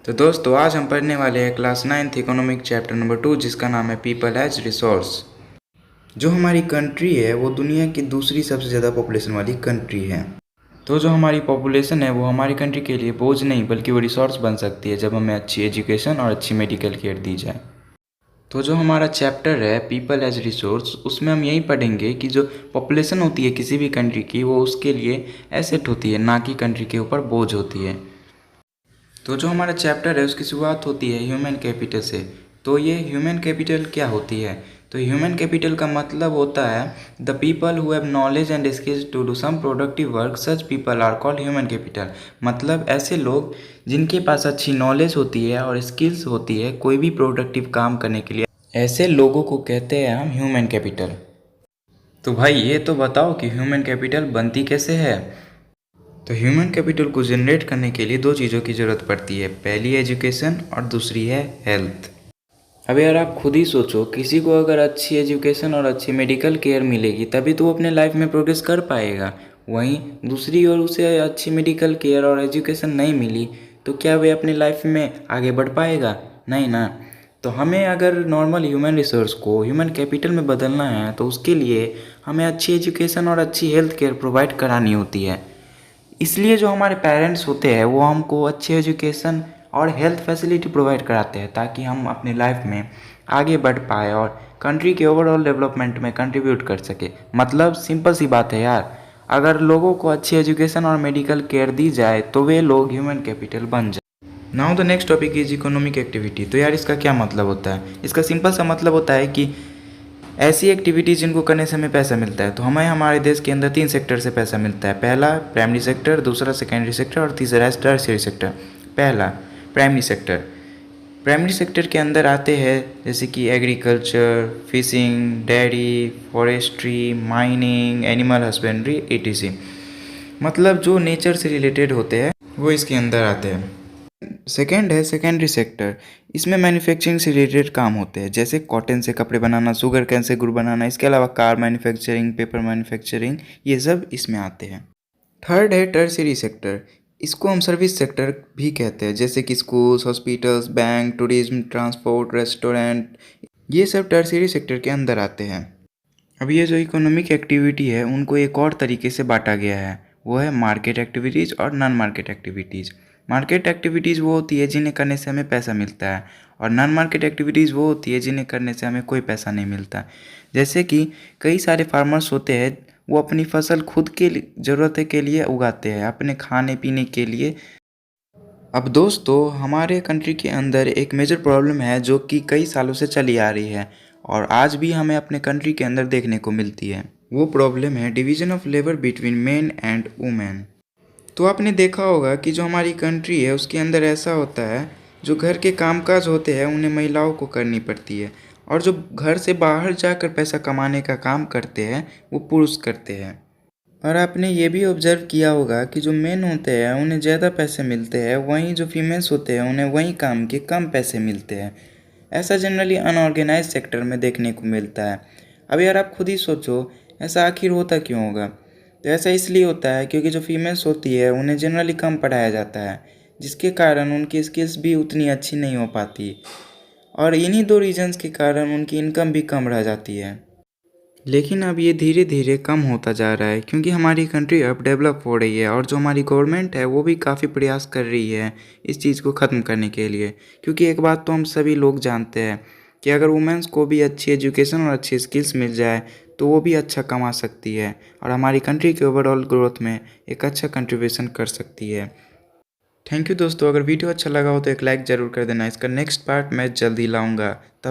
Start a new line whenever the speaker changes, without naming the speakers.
तो दोस्तों आज हम पढ़ने वाले हैं class 9th economic chapter number 2 जिसका नाम है पीपल एज रिसोर्स। जो हमारी कंट्री है वो दुनिया की दूसरी सबसे ज़्यादा पॉपुलेशन वाली कंट्री है। तो जो हमारी पॉपुलेशन है वो हमारी कंट्री के लिए बोझ नहीं बल्कि वो रिसोर्स बन सकती है जब हमें अच्छी एजुकेशन और अच्छी मेडिकल केयर दी जाए। तो जो हमारा चैप्टर है पीपल एज रिसोर्स उसमें हम यही पढ़ेंगे कि जो पॉपुलेशन होती है किसी भी कंट्री की वो उसके लिए एसेट होती है, ना कि कंट्री के ऊपर बोझ होती है। तो जो हमारा चैप्टर है उसकी शुरुआत होती है ह्यूमन कैपिटल से। तो ये ह्यूमन कैपिटल क्या होती है? तो ह्यूमन कैपिटल का मतलब होता है the people who have knowledge and skills to do some productive work, such people are called human capital. मतलब ऐसे लोग जिनके पास अच्छी नॉलेज होती है और स्किल्स होती है कोई भी प्रोडक्टिव काम करने के लिए, ऐसे लोगों को कहते हैं हम ह्यूमन कैपिटल। तो भाई ये तो बताओ कि ह्यूमन कैपिटल बनती कैसे है? तो ह्यूमन कैपिटल को जनरेट करने के लिए दो चीज़ों की ज़रूरत पड़ती है, पहली एजुकेशन और दूसरी है हेल्थ। अब यार आप खुद ही सोचो, किसी को अगर अच्छी एजुकेशन और अच्छी मेडिकल केयर मिलेगी तभी तो वो अपने लाइफ में प्रोग्रेस कर पाएगा। वहीं दूसरी ओर उसे अच्छी मेडिकल केयर और एजुकेशन नहीं मिली तो क्या वे अपनी लाइफ में आगे बढ़ पाएगा? नहीं ना। तो हमें अगर नॉर्मल ह्यूमन रिसोर्स को ह्यूमन कैपिटल में बदलना है तो उसके लिए हमें अच्छी एजुकेशन और अच्छी हेल्थ केयर प्रोवाइड करानी होती है। इसलिए जो हमारे पेरेंट्स होते हैं वो हमको अच्छी एजुकेशन और हेल्थ फैसिलिटी प्रोवाइड कराते हैं ताकि हम अपनी लाइफ में आगे बढ़ पाए और कंट्री के ओवरऑल डेवलपमेंट में कंट्रीब्यूट कर सके। मतलब सिंपल सी बात है यार, अगर लोगों को अच्छी एजुकेशन और मेडिकल केयर दी जाए तो वे लोग ह्यूमन कैपिटल बन जाए। Now the next topic is economic activity. तो यार इसका क्या मतलब होता है? इसका सिंपल सा मतलब होता है कि ऐसी एक्टिविटीज़ जिनको करने से हमें पैसा मिलता है। तो हमें हमारे देश के अंदर 3 सेक्टर से पैसा मिलता है। पहला प्राइमरी सेक्टर, दूसरा सेकेंडरी सेक्टर और तीसरा है टर्शियरी सेक्टर। पहला प्राइमरी सेक्टर। प्राइमरी सेक्टर के अंदर आते हैं जैसे कि agriculture, fishing, dairy, forestry, mining, animal husbandry etc। मतलब जो नेचर से रिलेटेड होते हैं वो इसके अंदर आते हैं। सेकेंड है सेकेंडरी सेक्टर। इसमें मैन्युफैक्चरिंग से रिलेटेड काम होते हैं जैसे कॉटन से कपड़े बनाना, शुगर कैन से गुड़ बनाना, इसके अलावा कार मैन्युफैक्चरिंग, पेपर मैन्युफैक्चरिंग, ये सब इसमें आते हैं। थर्ड है टर्शियरी सेक्टर। इसको हम सर्विस सेक्टर भी कहते हैं जैसे कि schools, hospitals, bank, tourism, transport, restaurant, ये सब टर्शियरी सेक्टर के अंदर आते हैं। अब ये जो इकोनॉमिक एक्टिविटी है उनको एक और तरीके से बांटा गया है, वो है मार्केट एक्टिविटीज़ और non market activities. Market activities वो होती है जिन्हें करने से हमें पैसा मिलता है और नॉन मार्केट एक्टिविटीज़ वो होती है जिन्हें करने से हमें कोई पैसा नहीं मिलता। जैसे कि कई सारे फार्मर्स होते हैं वो अपनी फसल खुद के ज़रूरत के लिए उगाते हैं, अपने खाने पीने के लिए। अब दोस्तों हमारे कंट्री के अंदर एक मेजर प्रॉब्लम है जो कि कई सालों से चली आ रही है और आज भी हमें अपने कंट्री के अंदर देखने को मिलती है। वो प्रॉब्लम है division of labour between main and women. तो आपने देखा होगा कि जो हमारी कंट्री है उसके अंदर ऐसा होता है जो घर के कामकाज होते हैं उन्हें महिलाओं को करनी पड़ती है और जो घर से बाहर जाकर पैसा कमाने का काम करते हैं वो पुरुष करते हैं। और आपने ये भी ऑब्जर्व किया होगा कि जो मेन होते हैं उन्हें ज़्यादा पैसे मिलते हैं, वहीं जो फीमेल्स होते हैं उन्हें वहीं काम के कम पैसे मिलते हैं। ऐसा जनरली अनऑर्गेनाइज सेक्टर में देखने को मिलता है। अब यार आप खुद ही सोचो, ऐसा आखिर होता क्यों होगा? तो ऐसा इसलिए होता है क्योंकि जो फीमेल्स होती है उन्हें जनरली कम पढ़ाया जाता है, जिसके कारण उनकी स्किल्स भी उतनी अच्छी नहीं हो पाती और इन्हीं दो रीजंस के कारण उनकी इनकम भी कम रह जाती है। लेकिन अब ये धीरे धीरे कम होता जा रहा है क्योंकि हमारी कंट्री अब डेवलप हो रही है और जो हमारी गवर्नमेंट है वो भी काफ़ी प्रयास कर रही है इस चीज़ को ख़त्म करने के लिए। क्योंकि एक बात तो हम सभी लोग जानते हैं कि अगर वुमेंस को भी अच्छी एजुकेशन और अच्छी स्किल्स मिल जाए तो वो भी अच्छा कमा सकती है और हमारी कंट्री के ओवरऑल ग्रोथ में एक अच्छा कंट्रीब्यूशन कर सकती है। थैंक यू दोस्तों, अगर वीडियो अच्छा लगा हो तो एक लाइक ज़रूर कर देना। इसका नेक्स्ट पार्ट मैं जल्दी लाऊँगा। तब